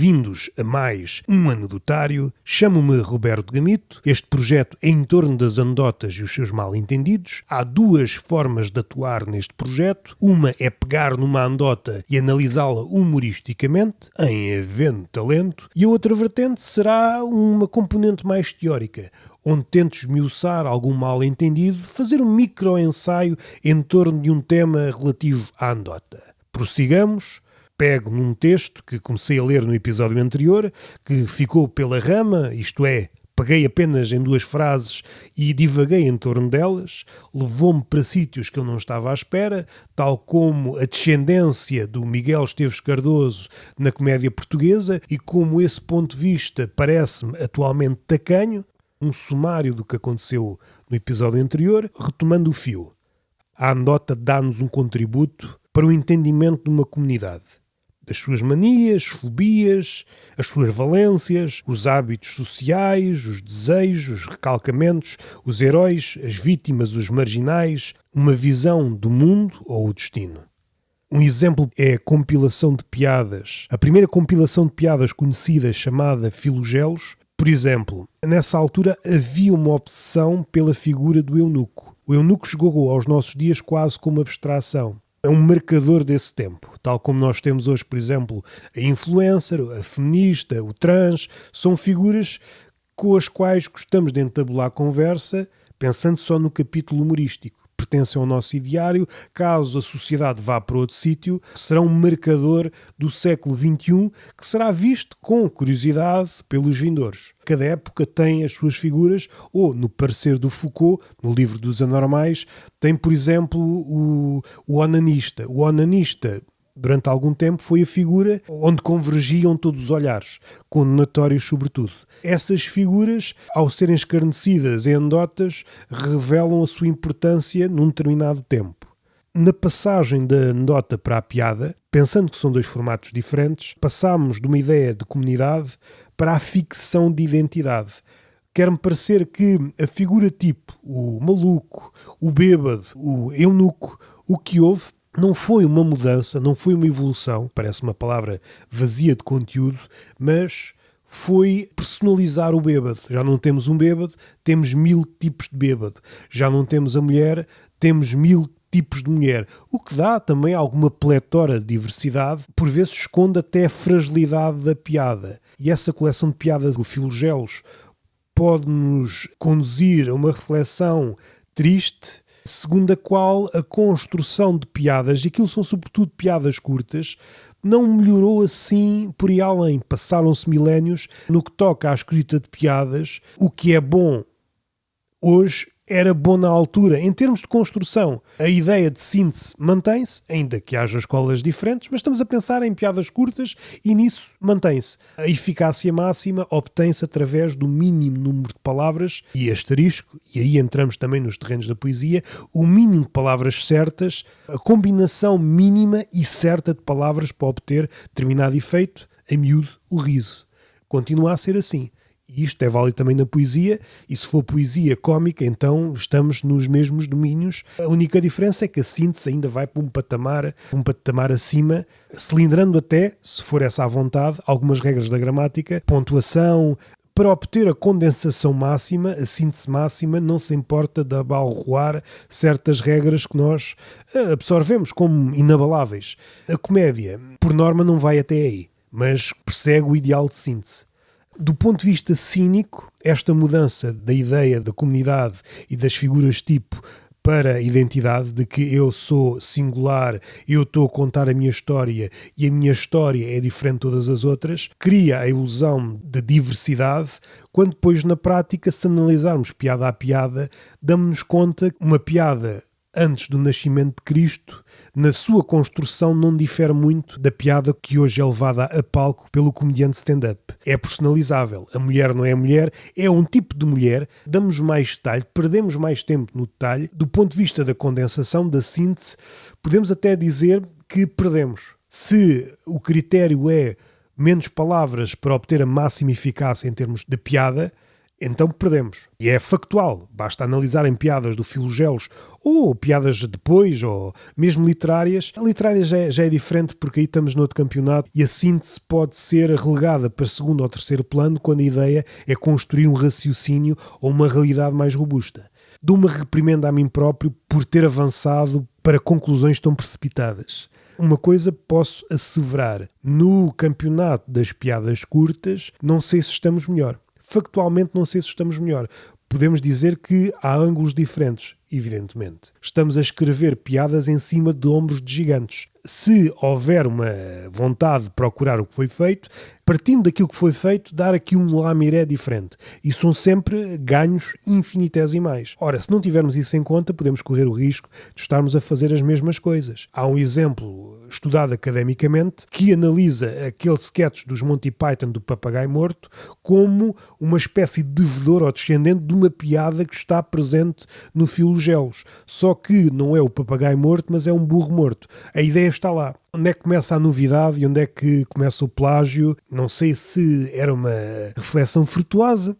Bem-vindos a mais um anedotário. Chamo-me Roberto Gamito. Este projeto é em torno das anedotas e os seus mal-entendidos. Há duas formas de atuar neste projeto. Uma é pegar numa anedota e analisá-la humoristicamente, em havendo talento. E a outra vertente será uma componente mais teórica, onde tento esmiuçar algum mal-entendido, fazer um micro-ensaio em torno de um tema relativo à anedota. Prossigamos. Pego num texto que comecei a ler no episódio anterior, que ficou pela rama, isto é, peguei apenas em duas frases e divaguei em torno delas, levou-me para sítios que eu não estava à espera, tal como a descendência do Miguel Esteves Cardoso na comédia portuguesa e como esse ponto de vista parece-me atualmente tacanho, um sumário do que aconteceu no episódio anterior, retomando o fio. A anedota dá-nos um contributo para o entendimento de uma comunidade. As suas manias, fobias, as suas valências, os hábitos sociais, os desejos, os recalcamentos, os heróis, as vítimas, os marginais, uma visão do mundo ou o destino. Um exemplo é a compilação de piadas. A primeira compilação de piadas conhecida, chamada Filogelos. Por exemplo, nessa altura havia uma obsessão pela figura do eunuco. O eunuco chegou aos nossos dias quase como abstração. É um marcador desse tempo, tal como nós temos hoje, por exemplo, a influencer, a feminista, o trans, são figuras com as quais gostamos de entabular conversa, pensando só no capítulo humorístico. Pertencem ao nosso ideário, caso a sociedade vá para outro sítio, será um marcador do século XXI que será visto com curiosidade pelos vindouros. Cada época tem as suas figuras, ou, no parecer do Foucault, no livro dos Anormais, tem, por exemplo, o onanista. O onanista, durante algum tempo, foi a figura onde convergiam todos os olhares, condenatórios sobretudo. Essas figuras, ao serem escarnecidas em anedotas, revelam a sua importância num determinado tempo. Na passagem da anedota para a piada, pensando que são dois formatos diferentes, passamos de uma ideia de comunidade para a ficção de identidade. Quer-me parecer que a figura tipo, o maluco, o bêbado, o eunuco, o que houve, não foi uma mudança, não foi uma evolução, parece uma palavra vazia de conteúdo, mas foi personalizar o bêbado. Já não temos um bêbado, temos 1000 tipos de bêbado. Já não temos a mulher, temos 1000 tipos de mulher. O que dá também alguma pletora de diversidade, por vezes esconde até a fragilidade da piada. E essa coleção de piadas do Filogelos pode-nos conduzir a uma reflexão triste, segundo a qual a construção de piadas, e aquilo são sobretudo piadas curtas, não melhorou assim por aí além. Passaram-se milénios no que toca à escrita de piadas. O que é bom hoje era bom na altura. Em termos de construção, a ideia de síntese mantém-se, ainda que haja escolas diferentes, mas estamos a pensar em piadas curtas e nisso mantém-se. A eficácia máxima obtém-se através do mínimo número de palavras e asterisco, e aí entramos também nos terrenos da poesia, o mínimo de palavras certas, a combinação mínima e certa de palavras para obter determinado efeito, a miúdo o riso. Continua a ser assim. E isto é válido também na poesia, e se for poesia cómica, então estamos nos mesmos domínios. A única diferença é que a síntese ainda vai para um patamar acima, cilindrando até, se for essa a vontade, algumas regras da gramática, pontuação. Para obter a condensação máxima, a síntese máxima, não se importa de abalroar certas regras que nós absorvemos como inabaláveis. A comédia, por norma, não vai até aí, mas persegue o ideal de síntese. Do ponto de vista cínico, esta mudança da ideia da comunidade e das figuras tipo para a identidade de que eu sou singular, eu estou a contar a minha história e a minha história é diferente de todas as outras, cria a ilusão de diversidade, quando depois na prática, se analisarmos piada a piada, damos-nos conta que uma piada antes do nascimento de Cristo, na sua construção não difere muito da piada que hoje é levada a palco pelo comediante stand-up. É personalizável. A mulher não é mulher, é um tipo de mulher, damos mais detalhe, perdemos mais tempo no detalhe. Do ponto de vista da condensação, da síntese, podemos até dizer que perdemos. Se o critério é menos palavras para obter a máxima eficácia em termos de piada, então perdemos. E é factual. Basta analisarem piadas do Filogelos ou piadas depois, ou mesmo literárias. A literária já é diferente porque aí estamos noutro campeonato e a síntese pode ser relegada para segundo ou terceiro plano quando a ideia é construir um raciocínio ou uma realidade mais robusta. Dou uma reprimenda a mim próprio por ter avançado para conclusões tão precipitadas. Uma coisa posso asseverar, no campeonato das piadas curtas, não sei se estamos melhor. Factualmente não sei se estamos melhor. Podemos dizer que há ângulos diferentes, evidentemente. Estamos a escrever piadas em cima de ombros de gigantes. Se houver uma vontade de procurar o que foi feito, partindo daquilo que foi feito, dar aqui um lamiré diferente. E são sempre ganhos infinitesimais. Ora, se não tivermos isso em conta, podemos correr o risco de estarmos a fazer as mesmas coisas. Há um exemplo estudado academicamente que analisa aquele sketch dos Monty Python do papagaio morto como uma espécie de devedor ou descendente de uma piada que está presente no Filogelos. Só que não é o papagaio morto, mas é um burro morto. A ideia está lá. Onde é que começa a novidade e onde é que começa o plágio? Não sei se era uma reflexão frutuosa.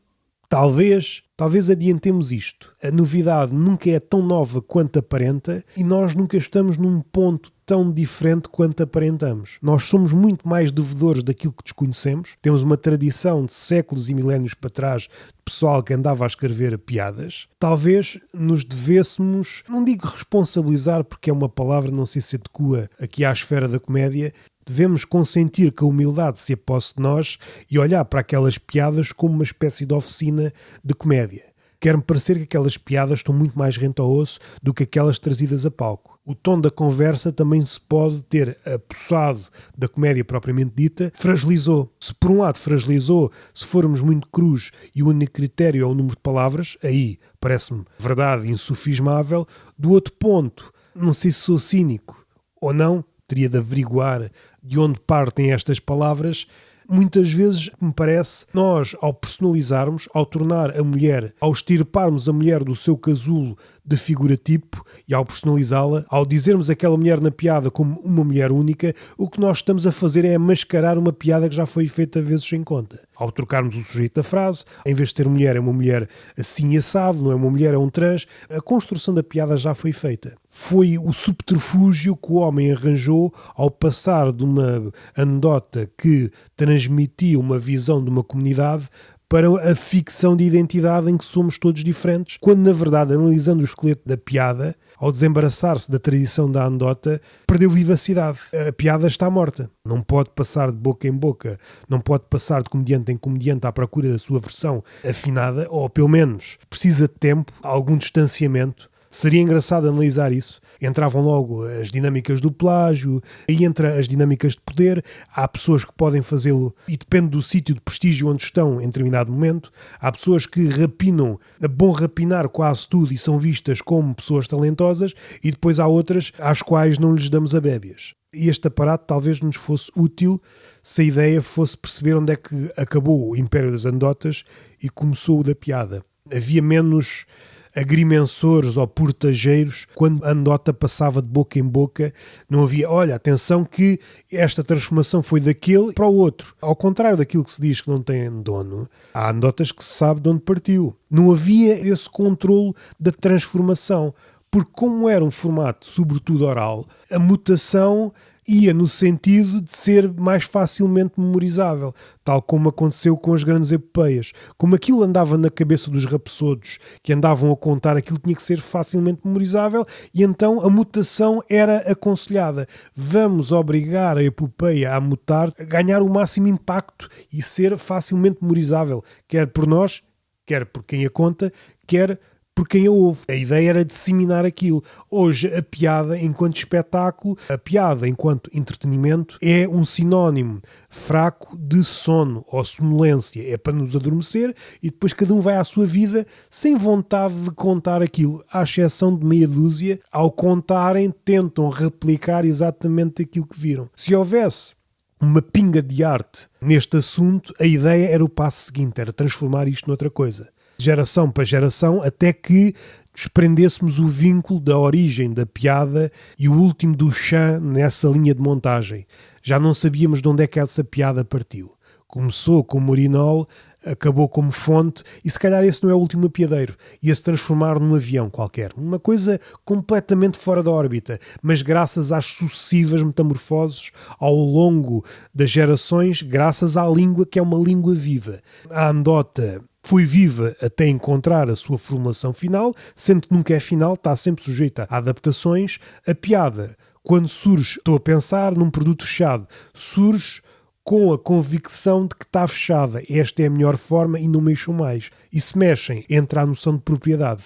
Talvez adiantemos isto. A novidade nunca é tão nova quanto aparenta e nós nunca estamos num ponto tão diferente quanto aparentamos. Nós somos muito mais devedores daquilo que desconhecemos. Temos uma tradição de séculos e milénios para trás de pessoal que andava a escrever piadas. Talvez nos devêssemos, não digo responsabilizar porque é uma palavra não sei se adequa aqui à esfera da comédia, devemos consentir que a humildade se aposse de nós e olhar para aquelas piadas como uma espécie de oficina de comédia. Quer-me parecer que aquelas piadas estão muito mais rente ao osso do que aquelas trazidas a palco. O tom da conversa também se pode ter apossado da comédia propriamente dita, fragilizou. Se por um lado fragilizou, se formos muito crus e o único critério é o número de palavras, aí parece-me verdade insufismável. Do outro ponto, não sei se sou cínico ou não, teria de averiguar de onde partem estas palavras. Muitas vezes, me parece, nós, ao personalizarmos, ao tornar a mulher, ao extirparmos a mulher do seu casulo de figuratipo e ao personalizá-la, ao dizermos aquela mulher na piada como uma mulher única, o que nós estamos a fazer é mascarar uma piada que já foi feita vezes sem conta. Ao trocarmos o sujeito da frase, em vez de ter mulher, é uma mulher assim assado, não é uma mulher, é um trans, a construção da piada já foi feita. Foi o subterfúgio que o homem arranjou ao passar de uma anedota que transmitia uma visão de uma comunidade para a ficção de identidade em que somos todos diferentes, quando na verdade, analisando o esqueleto da piada, ao desembaraçar-se da tradição da anedota, perdeu vivacidade. A piada está morta. Não pode passar de boca em boca, não pode passar de comediante em comediante à procura da sua versão afinada, ou pelo menos precisa de tempo, algum distanciamento. Seria engraçado analisar isso. Entravam logo as dinâmicas do plágio, aí entra as dinâmicas de poder. Há pessoas que podem fazê-lo e depende do sítio de prestígio onde estão em determinado momento. Há pessoas que rapinam, é bom rapinar quase tudo e são vistas como pessoas talentosas, e depois há outras às quais não lhes damos abébias. E este aparato talvez nos fosse útil se a ideia fosse perceber onde é que acabou o império das anedotas e começou o da piada. Havia menos agrimensores ou portageiros quando a anedota passava de boca em boca. Não havia, olha, atenção que esta transformação foi daquele para o outro. Ao contrário daquilo que se diz que não tem dono, há anedotas que se sabe de onde partiu. Não havia esse controlo da transformação, porque como era um formato sobretudo oral, a mutação ia no sentido de ser mais facilmente memorizável, tal como aconteceu com as grandes epopeias. Como aquilo andava na cabeça dos rapsodos que andavam a contar, aquilo tinha que ser facilmente memorizável, e então a mutação era aconselhada. Vamos obrigar a epopeia a mutar, a ganhar o máximo impacto e ser facilmente memorizável, quer por nós, quer por quem a conta, quer por quem a ouve. A ideia era disseminar aquilo. Hoje, a piada enquanto espetáculo, a piada enquanto entretenimento, é um sinónimo fraco de sono ou sonolência. É para nos adormecer e depois cada um vai à sua vida sem vontade de contar aquilo. À exceção de meia dúzia, ao contarem, tentam replicar exatamente aquilo que viram. Se houvesse uma pinga de arte neste assunto, a ideia era o passo seguinte, era transformar isto noutra coisa. Geração para geração, até que desprendêssemos o vínculo da origem da piada e o último do chã nessa linha de montagem. Já não sabíamos de onde é que essa piada partiu. Começou com o Mourinol, acabou como fonte, e se calhar esse não é o último apiadeiro, ia se transformar num avião qualquer, uma coisa completamente fora da órbita, mas graças às sucessivas metamorfoses ao longo das gerações, graças à língua, que é uma língua viva. A anedota foi viva até encontrar a sua formulação final, sendo que nunca é final, está sempre sujeita a adaptações. A piada, quando surge, estou a pensar num produto fechado, surge com a convicção de que está fechada. Esta é a melhor forma e não mexam mais. E se mexem, entra a noção de propriedade.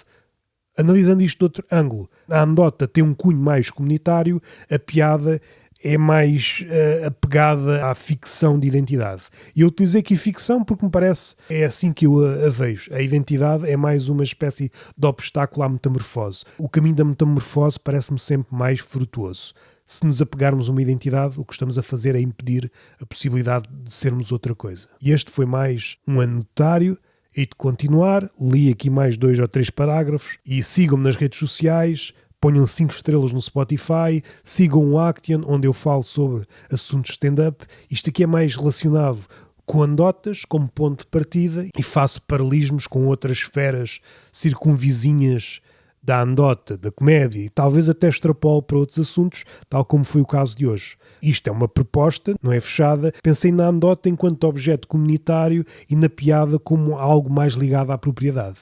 Analisando isto de outro ângulo, a anedota tem um cunho mais comunitário, a piada é mais apegada à ficção de identidade. E eu utilizei aqui ficção porque me parece, é assim que eu a vejo. A identidade é mais uma espécie de obstáculo à metamorfose. O caminho da metamorfose parece-me sempre mais frutuoso. Se nos apegarmos a uma identidade, o que estamos a fazer é impedir a possibilidade de sermos outra coisa. E este foi mais um anedotário. Hei de continuar, li aqui mais 2 ou 3 parágrafos e sigam-me nas redes sociais. Ponham 5 estrelas no Spotify, sigam o Action, onde eu falo sobre assuntos de stand-up. Isto aqui é mais relacionado com anedotas, como ponto de partida, e faço paralelismos com outras esferas circunvizinhas da anedota, da comédia, e talvez até extrapolo para outros assuntos, tal como foi o caso de hoje. Isto é uma proposta, não é fechada. Pensei na anedota enquanto objeto comunitário e na piada como algo mais ligado à propriedade.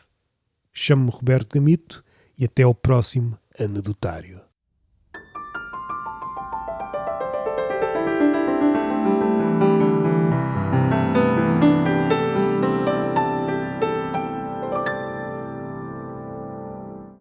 Chamo-me Roberto Gamito e até ao próximo anedotário.